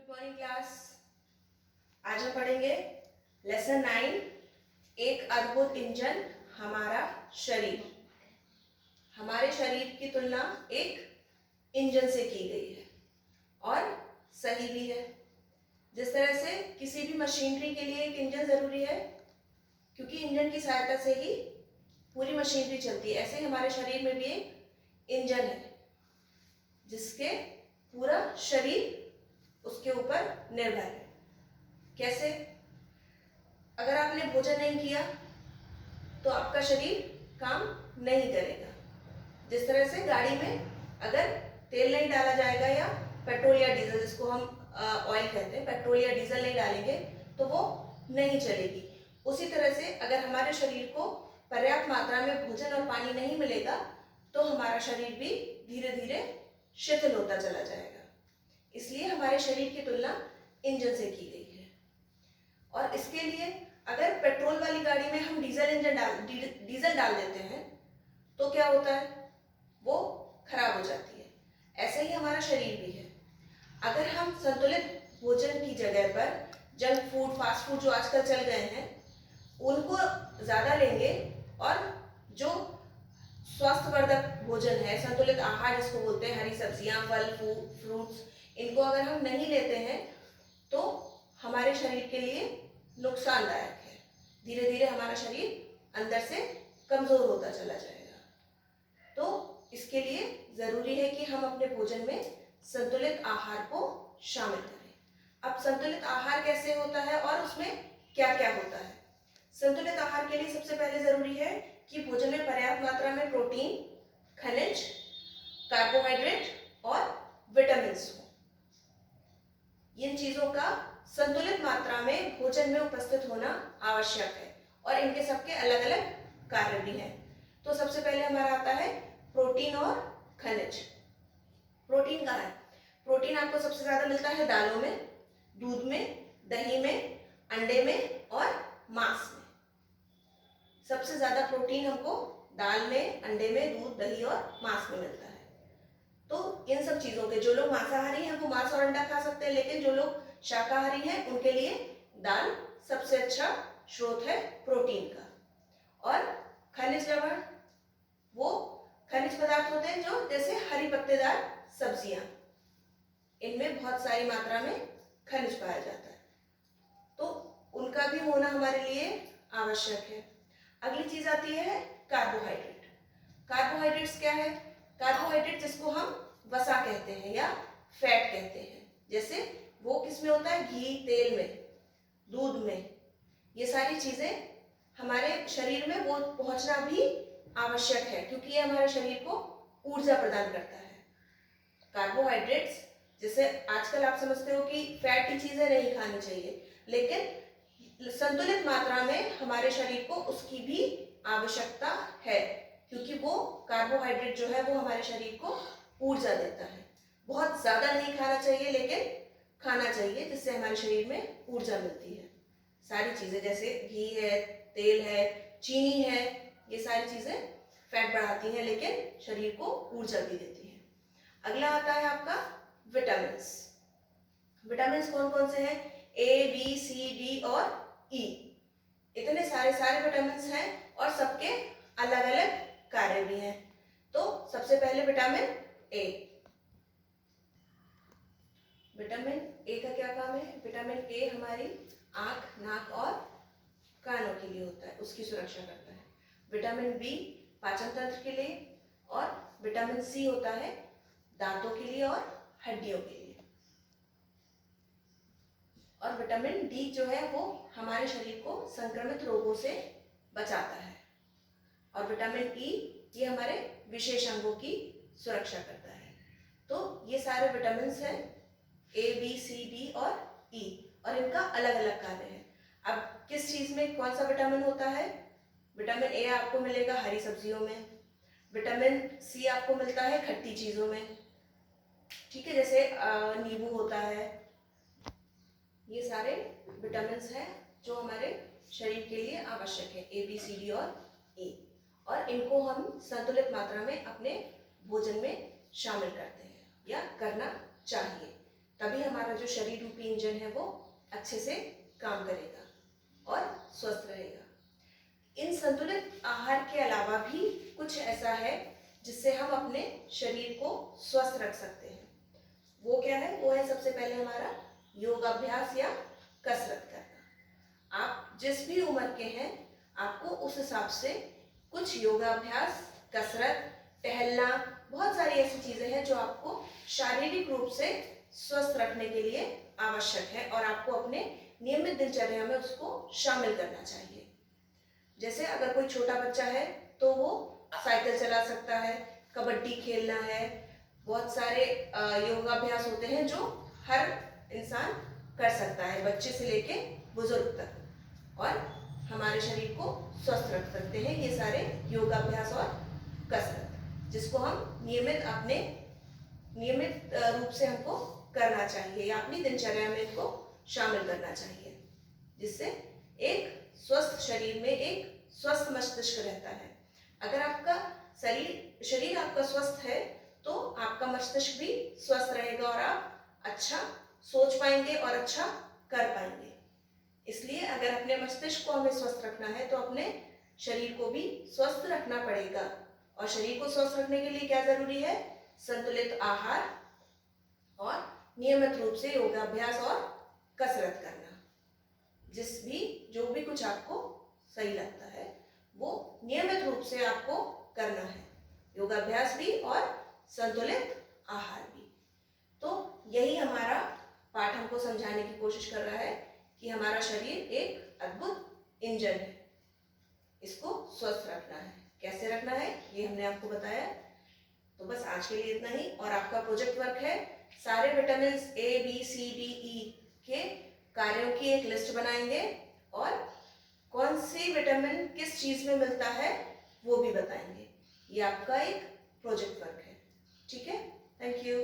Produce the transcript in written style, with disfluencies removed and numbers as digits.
Morning class. आज हम पढ़ेंगे लेसन 9, एक अद्भुत इंजन हमारा शरीर। हमारे शरीर की तुलना एक इंजन से की गई है और सही भी है। जिस तरह से किसी भी मशीनरी के लिए एक इंजन जरूरी है, क्योंकि इंजन की सहायता से ही पूरी मशीनरी चलती है, ऐसे ही हमारे शरीर में भी एक इंजन है जिसके पूरा शरीर उसके ऊपर निर्भर है। कैसे? अगर आपने भोजन नहीं किया तो आपका शरीर काम नहीं करेगा। जिस तरह से गाड़ी में अगर तेल नहीं डाला जाएगा या पेट्रोल या डीजल, जिसको हम ऑयल कहते हैं, पेट्रोल या डीजल नहीं डालेंगे तो वो नहीं चलेगी। उसी तरह से अगर हमारे शरीर को पर्याप्त मात्रा में भोजन और पानी नहीं मिलेगा तो हमारा शरीर भी धीरे धीरे शिथिल होता चला जाएगा। इसलिए हमारे शरीर की तुलना इंजन से की गई है। और इसके लिए अगर पेट्रोल वाली गाड़ी में हम डीजल डाल देते हैं तो क्या होता है? वो खराब हो जाती है। ऐसे ही हमारा शरीर भी है। अगर हम संतुलित भोजन की जगह पर जंक फूड, फास्ट फूड जो आजकल चल गए हैं, उनको ज्यादा लेंगे और जो स्वास्थ्यवर्धक भोजन है, संतुलित आहार जिसको बोलते हैं, हरी सब्जियां, फल, फ्रूट्स, इनको अगर हम नहीं लेते हैं तो हमारे शरीर के लिए नुकसानदायक है। धीरे धीरे हमारा शरीर अंदर से कमजोर होता चला जाएगा। तो इसके लिए जरूरी है कि हम अपने भोजन में संतुलित आहार को शामिल करें। अब संतुलित आहार कैसे होता है और उसमें क्या क्या होता है? संतुलित आहार के लिए सबसे पहले जरूरी है कि भोजन में पर्याप्त मात्रा में प्रोटीन, खनिज, कार्बोहाइड्रेट और विटामिन हो। इन चीजों का संतुलित मात्रा में भोजन में उपस्थित होना आवश्यक है और इनके सबके अलग अलग कार्य भी हैं। तो सबसे पहले हमारा आता है प्रोटीन और खनिज। प्रोटीन कहाँ है? प्रोटीन आपको सबसे ज्यादा मिलता है दालों में, दूध में, दही में, अंडे में और मांस में। सबसे ज्यादा प्रोटीन हमको दाल में, अंडे में, दूध, दही और मांस में मिलता है। तो इन सब चीजों के, जो लोग मांसाहारी हैं वो मांस और अंडा खा सकते हैं, लेकिन जो लोग शाकाहारी हैं उनके लिए दाल सबसे अच्छा स्रोत है प्रोटीन का। और खनिज लवण, वो खनिज पदार्थ होते हैं जो जैसे हरी पत्तेदार सब्जियां, इनमें बहुत सारी मात्रा में खनिज पाया जाता है, तो उनका भी होना हमारे लिए आवश्यक है। अगली चीज आती है कार्बोहाइड्रेट। कार्बोहाइड्रेट्स क्या है? कार्बोहाइड्रेट जिसको हम वसा कहते हैं या फैट कहते हैं, जैसे वो किसमें होता है? घी, तेल में, दूध में। ये सारी चीजें हमारे शरीर में वो पहुंचना भी आवश्यक है, क्योंकि ये हमारे शरीर को ऊर्जा प्रदान करता है। कार्बोहाइड्रेट्स, जैसे आजकल आप समझते हो कि फैटी चीजें नहीं खानी चाहिए, लेकिन संतुलित मात्रा में हमारे शरीर को उसकी भी आवश्यकता है, क्योंकि वो कार्बोहाइड्रेट जो है वो हमारे शरीर को ऊर्जा देता है। बहुत ज्यादा नहीं खाना चाहिए, लेकिन खाना चाहिए जिससे हमारे शरीर में ऊर्जा मिलती है। सारी चीजें जैसे घी है, तेल है, चीनी है, ये सारी चीजें फैट बढ़ाती हैं लेकिन शरीर को ऊर्जा भी देती हैं। अगला आता है आपका विटामिन। विटामिन कौन कौन से हैं? ए, बी, सी, डी और ई। इतने सारे विटामिन हैं और सबके अलग अलग कार्य भी हैं। तो सबसे पहले विटामिन ए। विटामिन ए का क्या काम है? विटामिन ए हमारी आंख, नाक और कानों के लिए होता है, उसकी सुरक्षा करता है। विटामिन बी पाचन तंत्र के लिए, और विटामिन सी होता है दांतों के लिए और हड्डियों के लिए। और विटामिन डी जो है वो हमारे शरीर को संक्रमित रोगों से बचाता है। और विटामिन ई ये हमारे विशेष अंगों की सुरक्षा करता है। तो ये सारे विटामिन हैं, ए, बी, सी, डी और ई, और इनका अलग अलग कार्य है। अब किस चीज में कौन सा विटामिन होता है? विटामिन ए आपको मिलेगा हरी सब्जियों में, विटामिन सी आपको मिलता है खट्टी चीजों में, ठीक है, जैसे नींबू होता है। ये सारे विटामिन हैं जो हमारे शरीर के लिए आवश्यक है, ए, बी, सी, डी और ई, और इनको हम संतुलित मात्रा में अपने भोजन में शामिल करते हैं या करना चाहिए, तभी हमारा हमारा जो शरीर रूपी इंजन है वो अच्छे से काम करेगा और स्वस्थ रहेगा। इन संतुलित आहार के अलावा भी कुछ ऐसा है जिससे हम अपने शरीर को स्वस्थ रख सकते हैं। वो क्या है? वो है सबसे पहले हमारा योगाभ्यास या कसरत करना। आप जिस भी उम्र के हैं, आपको उस हिसाब से कुछ योगाभ्यास, कसरत, टहलना, बहुत सारी ऐसी चीजें हैं जो आपको शारीरिक रूप से स्वस्थ रखने के लिए आवश्यक है और आपको अपने नियमित दिनचर्या में उसको शामिल करना चाहिए। जैसे अगर कोई छोटा बच्चा है तो वो साइकिल चला सकता है, कबड्डी खेलना है, बहुत सारे योगाभ्यास होते हैं जो हर इंसान कर सकता है, बच्चे से लेके बुजुर्ग तक, और हमारे शरीर को स्वस्थ रख सकते हैं ये सारे योगाभ्यास और कसरत, जिसको हम नियमित रूप से हमको करना चाहिए या अपनी दिनचर्या में इनको शामिल करना चाहिए, जिससे एक स्वस्थ शरीर में एक स्वस्थ मस्तिष्क रहता है। अगर आपका शरीर आपका स्वस्थ है तो आपका मस्तिष्क भी स्वस्थ रहेगा और आप अच्छा सोच पाएंगे और अच्छा कर पाएंगे। इसलिए अगर अपने मस्तिष्क को हमें स्वस्थ रखना है तो अपने शरीर को भी स्वस्थ रखना पड़ेगा। और शरीर को स्वस्थ रखने के लिए क्या जरूरी है? संतुलित आहार और नियमित रूप से योगाभ्यास और कसरत करना। जो भी कुछ आपको सही लगता है वो नियमित रूप से आपको करना है, योगाभ्यास भी और संतुलित आहार भी। तो यही हमारा पाठ हमको समझाने की कोशिश कर रहा है कि हमारा शरीर एक अद्भुत इंजन है, इसको स्वस्थ रखना है। कैसे रखना है ये हमने आपको बताया। तो बस आज के लिए इतना ही। और आपका प्रोजेक्ट वर्क है सारे vitamin A, B, C, D, E के कार्यों की एक लिस्ट बनाएंगे और कौन सी विटामिन किस चीज में मिलता है वो भी बताएंगे। ये आपका एक प्रोजेक्ट वर्क है। ठीक है, थैंक यू।